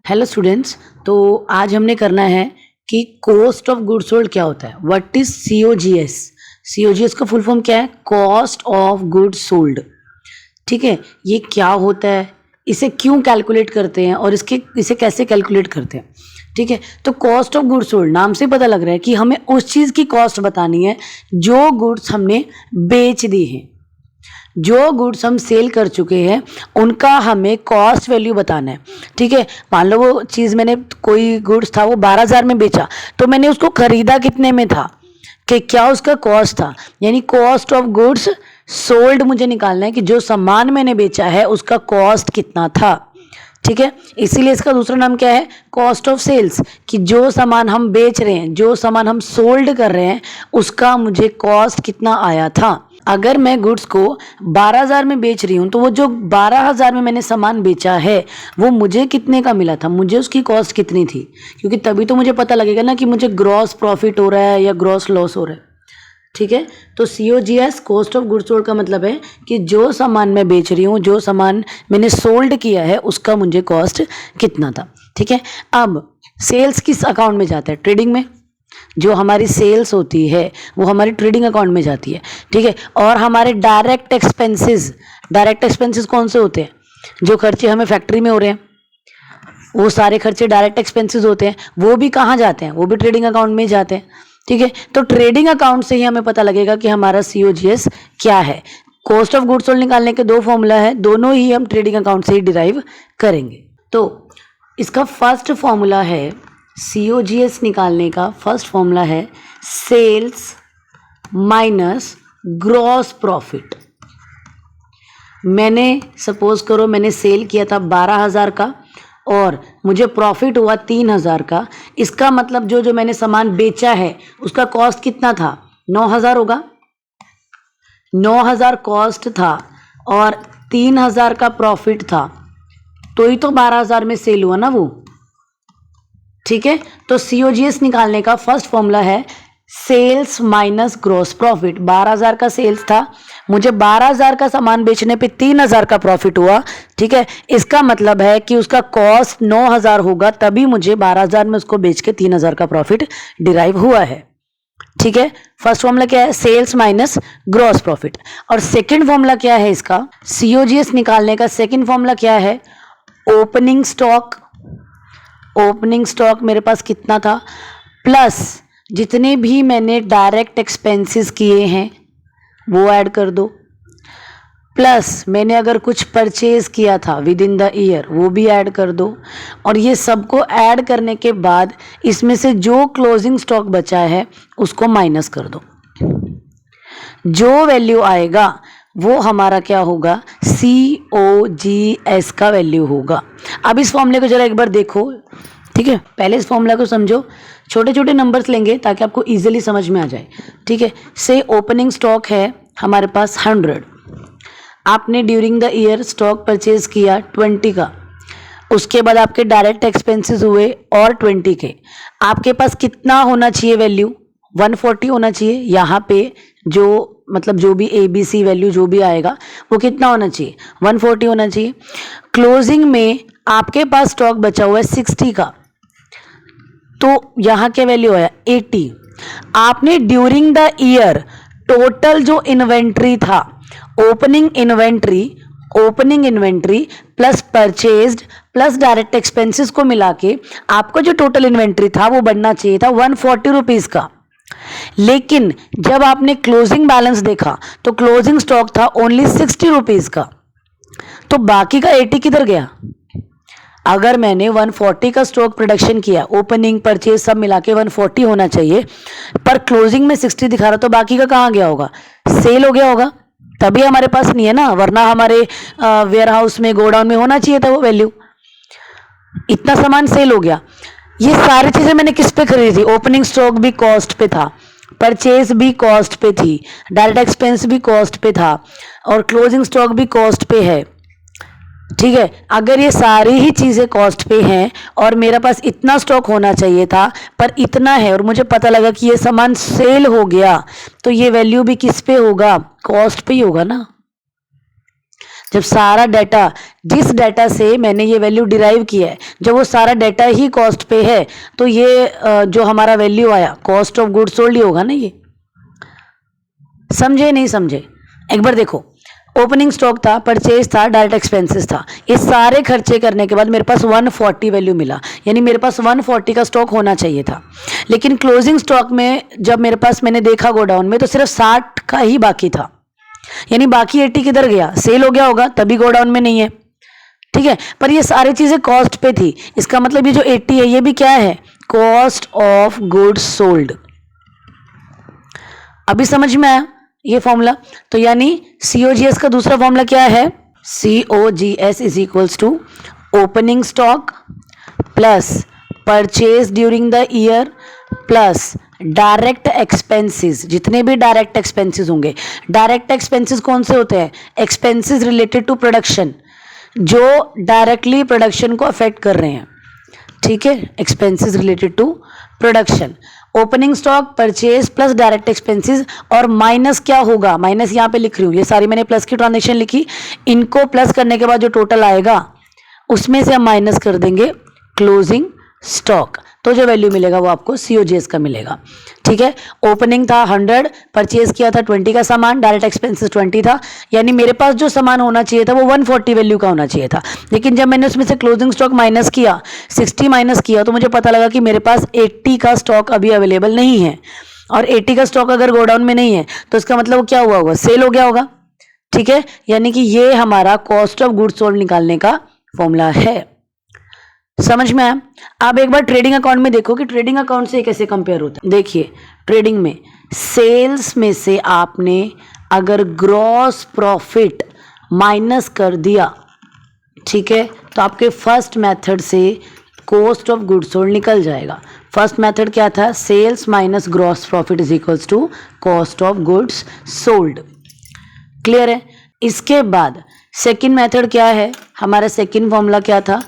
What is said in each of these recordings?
Hello students. तो आज हमने करना है कि कॉस्ट ऑफ गुड्स सोल्ड क्या होता है। What is COGS। COGS का फुल फॉर्म क्या है? Cost of goods sold. ठीक है, ये क्या होता है, इसे क्यों कैलकुलेट करते हैं और इसे कैसे कैलकुलेट करते हैं। ठीक है, तो कॉस्ट ऑफ गुड्स सोल्ड नाम से पता लग रहा है कि हमें उस चीज़ की कॉस्ट बतानी है जो गुड्स हमने बेच दी हैं। जो गुड्स हम सेल कर चुके हैं उनका हमें कॉस्ट वैल्यू बताना है। ठीक है, मान लो वो चीज़ मैंने, कोई गुड्स था वो 12,000 में बेचा, तो मैंने उसको खरीदा कितने में था, कि क्या उसका कॉस्ट था, यानी कॉस्ट ऑफ गुड्स सोल्ड मुझे निकालना है कि जो सामान मैंने बेचा है उसका कॉस्ट कितना था। ठीक है, इसीलिए इसका दूसरा नाम क्या है? कॉस्ट ऑफ सेल्स, कि जो सामान हम बेच रहे हैं, जो सामान हम सोल्ड कर रहे हैं उसका मुझे कॉस्ट कितना आया था। अगर मैं गुड्स को 12,000 में बेच रही हूँ तो वो जो 12,000 में मैंने सामान बेचा है वो मुझे कितने का मिला था, मुझे उसकी कॉस्ट कितनी थी, क्योंकि तभी तो मुझे पता लगेगा ना कि मुझे ग्रॉस प्रॉफिट हो रहा है या ग्रॉस लॉस हो रहा है। ठीक है, तो COGS cost of goods sold का मतलब है कि जो सामान मैं बेच रही हूँ, जो सामान मैंने सोल्ड किया है उसका मुझे कॉस्ट कितना था। ठीक है, अब सेल्स किस अकाउंट में जाता है? ट्रेडिंग में। जो हमारी सेल्स होती है वो हमारी ट्रेडिंग अकाउंट में जाती है। ठीक है, और हमारे डायरेक्ट एक्सपेंसेस कौन से होते हैं? जो खर्चे हमें फैक्ट्री में हो रहे हैं वो सारे खर्चे डायरेक्ट एक्सपेंसेस होते हैं, वो भी कहाँ जाते हैं? वो भी ट्रेडिंग अकाउंट में जाते हैं। ठीक है, तो ट्रेडिंग अकाउंट से ही हमें पता लगेगा कि हमारा COGS क्या है। कॉस्ट ऑफ गुड्स सोल्ड निकालने के दो फॉर्मूला है, दोनों ही हम ट्रेडिंग अकाउंट से ही डिराइव करेंगे। तो इसका फर्स्ट फॉर्मूला है, COGS निकालने का फर्स्ट फॉर्मूला है सेल्स माइनस ग्रॉस प्रॉफिट। मैंने सपोज करो मैंने सेल किया था 12,000 का और मुझे प्रॉफिट हुआ 3,000 का। इसका मतलब जो मैंने सामान बेचा है उसका कॉस्ट कितना था? 9,000 होगा। 9,000 कॉस्ट था और 3,000 का प्रॉफिट था, तो ही तो 12,000 में सेल हुआ ना वो। ठीक है, तो COGS निकालने का फर्स्ट फॉर्मूला है सेल्स माइनस ग्रॉस प्रॉफिट। 12,000 का सेल्स था, मुझे 12,000 का सामान बेचने पे 3,000 का प्रॉफिट हुआ। ठीक है, इसका मतलब है कि उसका कॉस्ट 9,000 होगा, तभी मुझे 12,000 में उसको बेच के 3,000 का प्रॉफिट डिराइव हुआ है। ठीक है, फर्स्ट फॉर्मूला क्या है? Sales minus gross profit. और सेकेंड फॉर्मूला क्या है इसका? COGS निकालने का सेकेंड फॉर्मूला क्या है? Opening stock. ओपनिंग स्टॉक मेरे पास कितना था, प्लस जितने भी मैंने डायरेक्ट एक्सपेंसेस किए हैं वो ऐड कर दो, प्लस मैंने अगर कुछ परचेज किया था विद इन द ईयर वो भी ऐड कर दो। और ये सबको ऐड करने के बाद इसमें से जो क्लोजिंग स्टॉक बचा है उसको माइनस कर दो। जो वैल्यू आएगा वो हमारा क्या होगा? COGS का वैल्यू होगा। अब इस फॉर्मूले को जरा एक बार देखो। ठीक है, पहले इस फॉर्मूला को समझो, छोटे छोटे नंबर्स लेंगे ताकि आपको इजीली समझ में आ जाए। ठीक है, से ओपनिंग स्टॉक है हमारे पास 100, आपने during the year stock purchase किया 20 का, उसके बाद आपके डायरेक्ट एक्सपेंसेस हुए और 20 के, आपके पास कितना होना चाहिए वैल्यू? 140 होना चाहिए। यहाँ पे जो मतलब जो भी ABC वैल्यू जो भी आएगा वो कितना होना चाहिए? 140 होना चाहिए। क्लोजिंग में आपके पास स्टॉक बचा हुआ है 60 का, तो यहाँ क्या वैल्यू आया? 80। आपने ड्यूरिंग द ईयर टोटल जो इन्वेंट्री था, opening inventory plus purchased plus direct expenses को मिला के आपको जो टोटल इन्वेंट्री था वो बनना चाहिए था 140 रुपीज़ का। लेकिन जब आपने क्लोजिंग बैलेंस देखा तो क्लोजिंग स्टॉक था ओनली 60 रुपीज़ का, तो बाकी का 80 किधर गया? अगर मैंने 140 का स्टॉक प्रोडक्शन किया, ओपनिंग परचेज सब मिला के 140 होना चाहिए, पर क्लोजिंग में 60 दिखा रहा, तो बाकी का कहाँ गया होगा? सेल हो गया होगा, तभी हमारे पास नहीं है ना, वरना हमारे वेयर हाउस में, गोडाउन में होना चाहिए था वो वैल्यू। इतना सामान सेल हो गया। ये सारी चीज़ें मैंने किस पे खरीदी थी? ओपनिंग स्टॉक भी कॉस्ट पे था, परचेज भी कॉस्ट पे थी, डायरेक्ट एक्सपेंस भी कॉस्ट पे था और क्लोजिंग स्टॉक भी कॉस्ट पे है। ठीक है, अगर ये सारी ही चीज़ें कॉस्ट पे हैं और मेरे पास इतना स्टॉक होना चाहिए था पर इतना है और मुझे पता लगा कि ये सामान सेल हो गया, तो ये वैल्यू भी किस पे होगा? कॉस्ट पे ही होगा ना। जब सारा डाटा, जिस डाटा से मैंने ये वैल्यू डिराइव किया है, जब वो सारा डाटा ही कॉस्ट पे है, तो ये जो हमारा वैल्यू आया कॉस्ट ऑफ गुड्स सोल्ड ही होगा ना। ये समझे नहीं समझे? एक बार देखो, ओपनिंग स्टॉक था, परचेज था, डायरेक्ट एक्सपेंसेस था, ये सारे खर्चे करने के बाद मेरे पास 140 वैल्यू मिला, यानी मेरे पास 140 का स्टॉक होना चाहिए था। लेकिन क्लोजिंग स्टॉक में जब मेरे पास मैंने देखा गोडाउन में, तो सिर्फ 60 का ही बाकी था, यानी बाकी 80 किधर गया? सेल हो गया होगा, तभी गोडाउन में नहीं है। ठीक है, पर ये सारी चीजें कॉस्ट पे थी, इसका मतलब ये जो 80 है ये भी क्या है? Cost of goods sold. अभी समझ में आया ये फॉर्मूला? तो यानी COGS का दूसरा फॉर्मूला क्या है? COGS is equals to opening stock plus purchase during the year plus direct expenses. जितने भी डायरेक्ट एक्सपेंसेस होंगे, डायरेक्ट एक्सपेंसेस कौन से होते हैं? एक्सपेंसेस रिलेटेड टू प्रोडक्शन, जो डायरेक्टली प्रोडक्शन को अफेक्ट कर रहे हैं। ठीक है, expenses related to production. Opening stock, purchase plus direct expenses, और माइनस क्या होगा? माइनस यहाँ पे लिख रही हूँ, ये सारी मैंने प्लस की ट्रांजेक्शन लिखी, इनको प्लस करने के बाद जो टोटल आएगा उसमें से हम माइनस कर देंगे क्लोजिंग स्टॉक, तो जो वैल्यू मिलेगा वो आपको COGS का मिलेगा। ठीक है, ओपनिंग था 100, परचेज किया था 20 का सामान, डायरेक्ट एक्सपेंसेस 20 था, यानी मेरे पास जो सामान होना चाहिए था वो 140 वैल्यू का होना चाहिए था। लेकिन जब मैंने उसमें से क्लोजिंग स्टॉक माइनस किया, 60 माइनस किया, तो मुझे पता लगा कि मेरे पास 80 का स्टॉक अभी अवेलेबल नहीं है, और 80 का स्टॉक अगर गोडाउन में नहीं है तो इसका मतलब वो क्या हुआ होगा? सेल हो गया होगा। ठीक है, यानी कि ये हमारा कॉस्ट ऑफ गुड्स सोल्ड निकालने का फॉर्मूला है। समझ में आया? आप एक बार ट्रेडिंग अकाउंट में देखो कि ट्रेडिंग अकाउंट से कैसे कंपेयर होता है। देखिए, ट्रेडिंग में सेल्स में से आपने अगर ग्रॉस प्रॉफिट माइनस कर दिया, ठीक है, तो आपके फर्स्ट मेथड से कॉस्ट ऑफ गुड्स सोल्ड निकल जाएगा। फर्स्ट मेथड क्या था? Sales minus gross profit is equals to cost of goods sold. Clear है? इसके बाद सेकंड मेथड क्या है? हमारा सेकंड फॉर्मूला क्या था?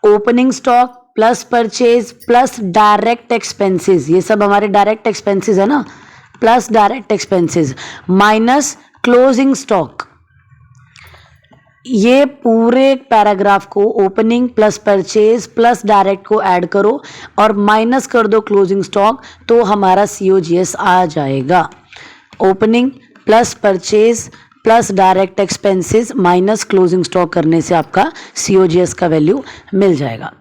Opening stock plus purchase plus direct expenses, ये सब हमारे डायरेक्ट एक्सपेंसेस है ना, plus direct expenses minus closing stock. ये पूरे पैराग्राफ को opening plus purchase plus direct को ऐड करो और माइनस कर दो क्लोजिंग स्टॉक, तो हमारा COGS आ जाएगा। Opening plus purchase plus direct expenses minus closing stock करने से आपका COGS का वैल्यू मिल जाएगा।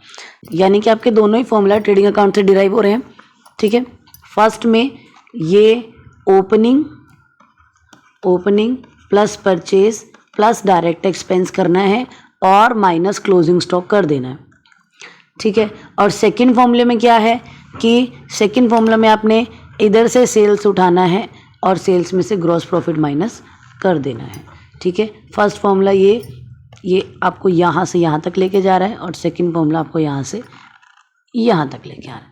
यानी कि आपके दोनों ही फॉर्मूला ट्रेडिंग अकाउंट से डिराइव हो रहे हैं। ठीक है, फर्स्ट में ये opening plus purchase plus direct expense करना है और माइनस क्लोजिंग स्टॉक कर देना है। ठीक है, और सेकंड फॉर्मूले में क्या है कि सेकंड फॉर्मूला में आपने इधर से सेल्स उठाना है और सेल्स में से ग्रॉस प्रॉफिट माइनस कर देना है। ठीक है, फर्स्ट फॉर्मूला ये आपको यहाँ से यहाँ तक लेके जा रहा है और सेकंड फॉर्मूला आपको यहाँ से यहाँ तक लेके आ रहा है।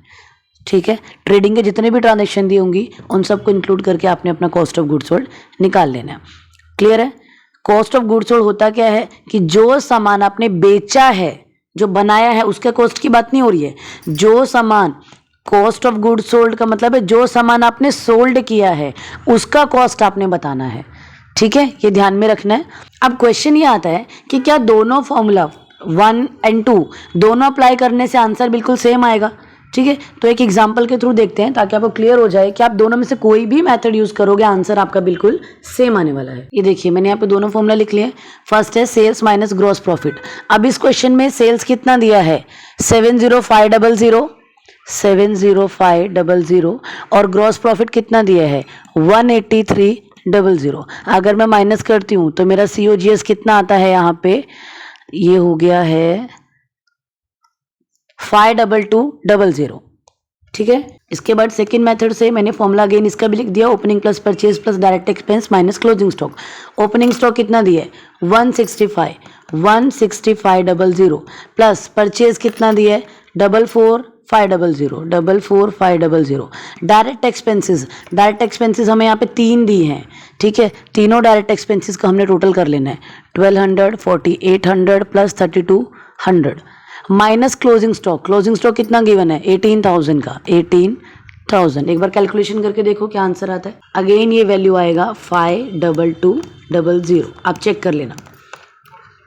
ठीक है, ट्रेडिंग के जितने भी ट्रांजेक्शन दी होंगी उन सबको इंक्लूड करके आपने अपना कॉस्ट ऑफ गुड्स सोल्ड निकाल लेना है। क्लियर है? कॉस्ट ऑफ गुड्स सोल्ड होता क्या है कि जो सामान आपने बेचा है, जो बनाया है, उसके कॉस्ट की बात नहीं हो रही है। जो सामान, कॉस्ट ऑफ गुड्स सोल्ड का मतलब है जो सामान आपने सोल्ड किया है उसका कॉस्ट आपने बताना है। ठीक है, ये ध्यान में रखना है। अब क्वेश्चन ये आता है कि क्या दोनों फॉर्मूला 1 और 2 दोनों अप्लाई करने से आंसर बिल्कुल सेम आएगा? ठीक है, तो एक एग्जांपल के थ्रू देखते हैं ताकि आपको क्लियर हो जाए कि आप दोनों में से कोई भी मेथड यूज करोगे आंसर आपका बिल्कुल सेम आने वाला है। ये देखिए, मैंने यहाँ पे दोनों फॉर्मूला लिख लिए। फर्स्ट है सेल्स माइनस ग्रॉस प्रॉफिट। अब इस क्वेश्चन में सेल्स कितना दिया है? 70500 और ग्रॉस प्रॉफिट कितना दिया है? 18300। अगर मैं माइनस करती हूँ तो मेरा COGS कितना आता है? यहाँ पे ये हो गया है 52200। ठीक है, इसके बाद सेकंड मेथड से मैंने फॉर्मूला अगेन इसका भी लिख दिया, opening plus purchase plus direct expense minus closing stock. Opening stock कितना दिया है? 16500 प्लस परचेज कितना दिया है? 44500। डायरेक्ट एक्सपेंसेस हमें यहाँ पे 3 दी हैं। ठीक है, तीनों डायरेक्ट एक्सपेंसेस का हमने टोटल कर लेना है। 1200, 4800 प्लस 3200 माइनस क्लोजिंग स्टॉक कितना गिवन है? 18000 का। 18000 एक बार कैलकुलेशन करके देखो क्या आंसर आता है। अगेन ये वैल्यू आएगा 52200। आप चेक कर लेना।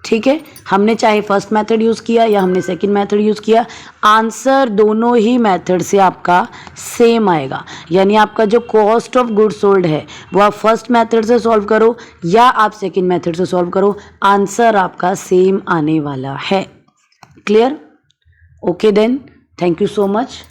ठीक है, हमने चाहे फर्स्ट मेथड यूज़ किया या हमने सेकंड मेथड यूज़ किया, आंसर दोनों ही मेथड से आपका सेम आएगा। यानी आपका जो कॉस्ट ऑफ गुड्स सोल्ड है वो आप फर्स्ट मेथड से सॉल्व करो या आप सेकंड मेथड से सॉल्व करो, आंसर आपका सेम आने वाला है। Clear? Okay then, thank you so much.